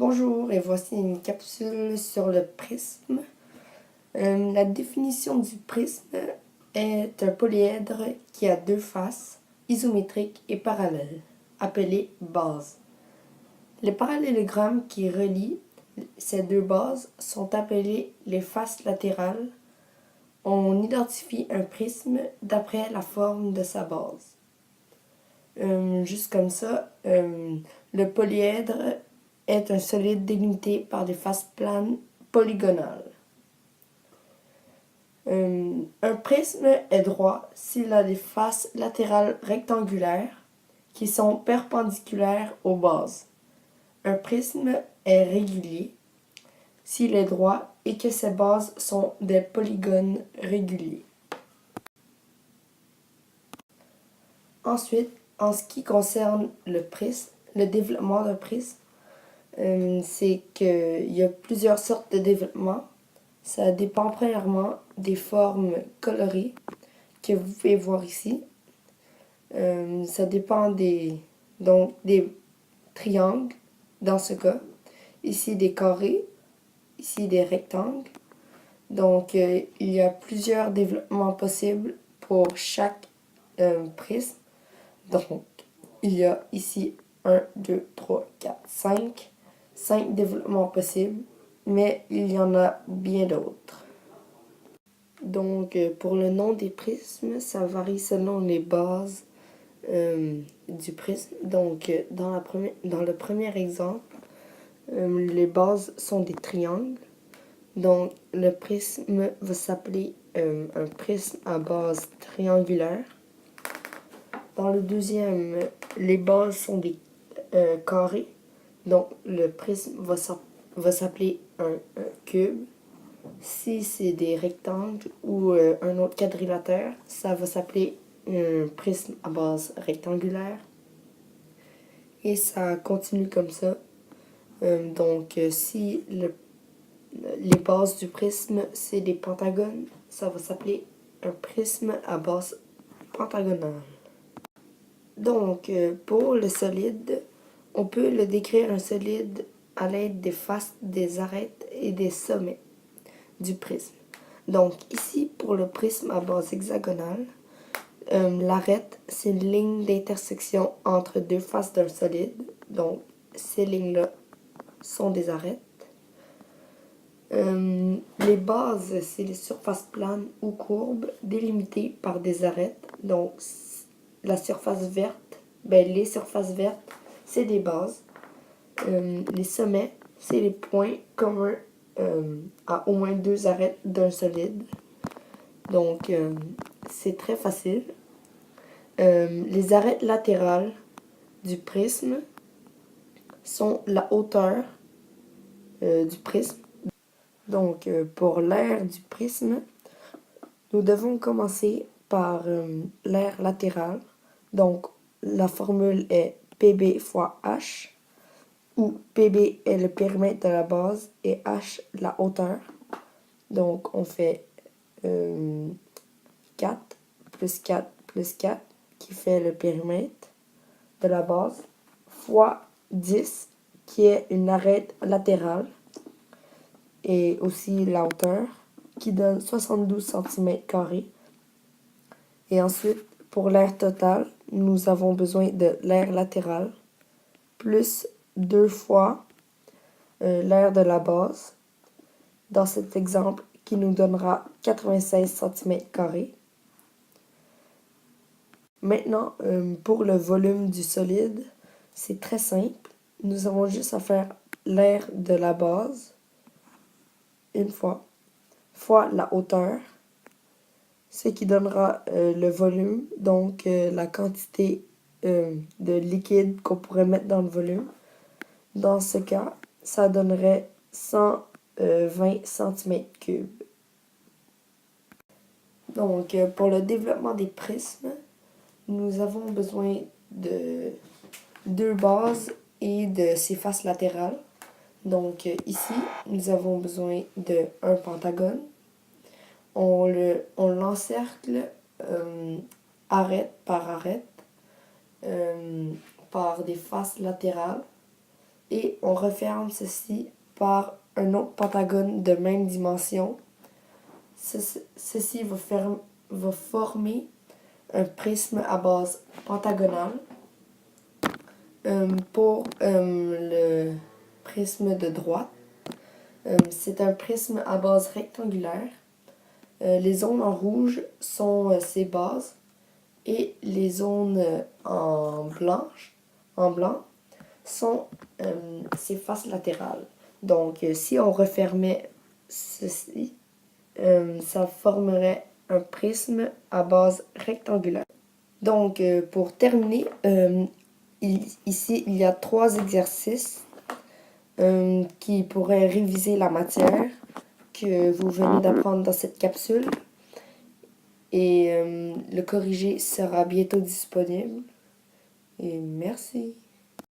Bonjour et voici une capsule sur le prisme. La définition du prisme est un polyèdre qui a deux faces, isométriques et parallèles, appelées bases. Les parallélogrammes qui relient ces deux bases sont appelés les faces latérales. On identifie un prisme d'après la forme de sa base. Juste comme ça, le polyèdre est un solide délimité par des faces planes polygonales. Un prisme est droit s'il a des faces latérales rectangulaires qui sont perpendiculaires aux bases. Un prisme est régulier s'il est droit et que ses bases sont des polygones réguliers. Ensuite, en ce qui concerne le prisme, le développement d'un prisme, c'est qu'il y a plusieurs sortes de développement. Ça dépend premièrement des formes colorées que vous pouvez voir ici. Ça dépend des triangles dans ce cas. Ici des carrés, ici des rectangles. Donc il y a plusieurs développements possibles pour chaque prisme. Donc il y a ici 1, 2, 3, 4, 5 développements possibles, mais il y en a bien d'autres. Donc, pour le nom des prismes, ça varie selon les bases du prisme. Donc, dans le premier exemple, les bases sont des triangles. Donc, le prisme va s'appeler un prisme à base triangulaire. Dans le deuxième, les bases sont des carrés. Donc, le prisme va s'appeler un cube. Si c'est des rectangles ou un autre quadrilatère, ça va s'appeler un prisme à base rectangulaire. Et ça continue comme ça. Si les bases du prisme, c'est des pentagones, ça va s'appeler un prisme à base pentagonale. Donc, pour le solide, on peut le décrire un solide à l'aide des faces, des arêtes et des sommets du prisme. Donc, ici, pour le prisme à base hexagonale, l'arête, c'est une ligne d'intersection entre deux faces d'un solide. Donc, ces lignes-là sont des arêtes. Les bases, c'est les surfaces planes ou courbes délimitées par des arêtes. Donc, la surface verte, les surfaces vertes, c'est des bases. Les sommets, c'est les points communs à au moins deux arêtes d'un solide. Donc, c'est très facile. Les arêtes latérales du prisme sont la hauteur du prisme. Donc, pour l'aire du prisme, nous devons commencer par l'aire latérale. Donc, la formule est PB fois H, où PB est le périmètre de la base et H la hauteur. Donc, on fait 4 plus 4 plus 4 qui fait le périmètre de la base fois 10 qui est une arête latérale et aussi la hauteur qui donne 72 cm². Et ensuite, pour l'aire totale, nous avons besoin de l'aire latérale plus 2 fois l'aire de la base dans cet exemple qui nous donnera 96 cm². Maintenant, pour le volume du solide, c'est très simple. Nous avons juste à faire l'aire de la base, une fois la hauteur, ce qui donnera le volume, donc la quantité de liquide qu'on pourrait mettre dans le volume. Dans ce cas, ça donnerait 120 cm3. Donc, pour le développement des prismes, nous avons besoin de deux bases et de ses faces latérales. Donc ici, nous avons besoin d'un pentagone. On l'encercle arête par arête par des faces latérales. et on referme ceci par un autre pentagone de même dimension. Ceci va former un prisme à base pentagonale. Pour le prisme de droite, c'est un prisme à base rectangulaire. Les zones en rouge sont ses bases et les zones en blanc sont ses faces latérales. Donc, si on refermait ceci, ça formerait un prisme à base rectangulaire. Donc, pour terminer, ici, il y a 3 exercices qui pourraient réviser la matière que vous venez d'apprendre dans cette capsule. Et le corrigé sera bientôt disponible. Et merci.